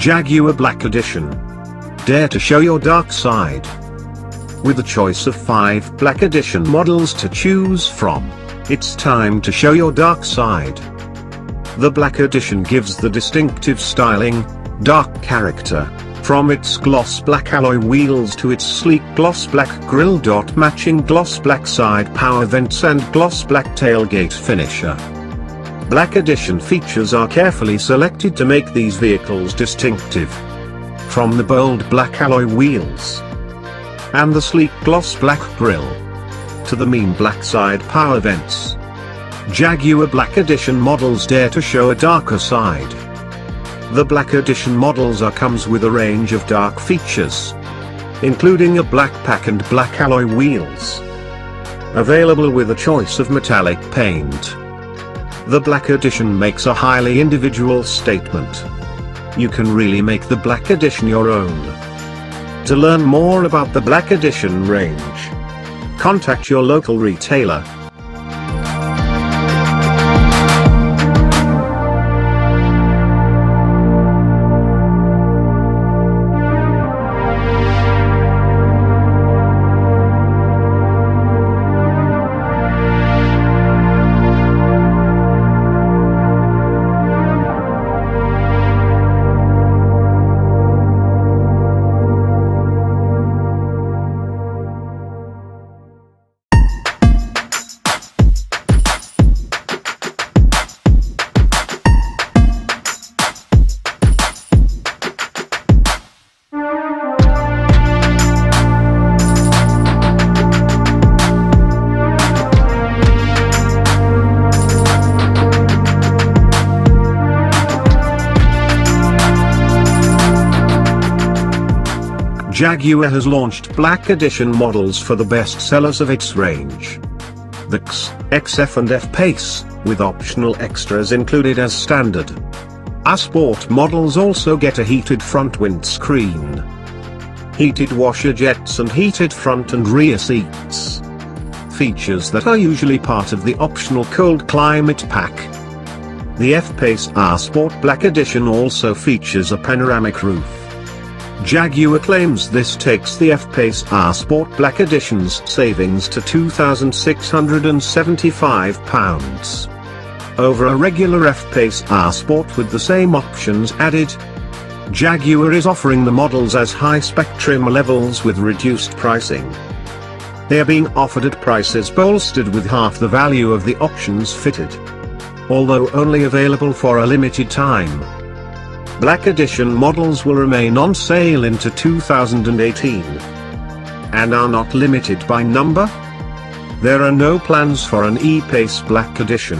Jaguar Black Edition. Dare to show your dark side. With a choice of 5 Black Edition models to choose from, it's time to show your dark side. The Black Edition gives the distinctive styling, dark character, from its gloss black alloy wheels to its sleek gloss black grille.matching gloss black side power vents and gloss black tailgate finisher. Black Edition features are carefully selected to make these vehicles distinctive. From the bold black alloy wheels and the sleek gloss black grille to the mean black side power vents, Jaguar Black Edition models dare to show a darker side. The Black Edition models comes with a range of dark features, including a black pack and black alloy wheels. Available with a choice of metallic paint. The Black Edition makes a highly individual statement. You can really make the Black Edition your own. To learn more about the Black Edition range, contact your local retailer. Jaguar has launched Black Edition models for the best sellers of its range. The XF and F-Pace, with optional extras included as standard. Our sport models also get a heated front windscreen, heated washer jets and heated front and rear seats. Features that are usually part of the optional cold climate pack. The F-Pace R Sport Black Edition also features a panoramic roof. Jaguar claims this takes the F-Pace R Sport Black Edition's savings to £2,675 over a regular F-Pace R Sport with the same options added. Jaguar is offering the models as high-spec trim levels with reduced pricing. They are being offered at prices bolstered with half the value of the options fitted, although only available for a limited time. Black Edition models will remain on sale into 2018 and are not limited by number. There are no plans for an E-Pace Black Edition.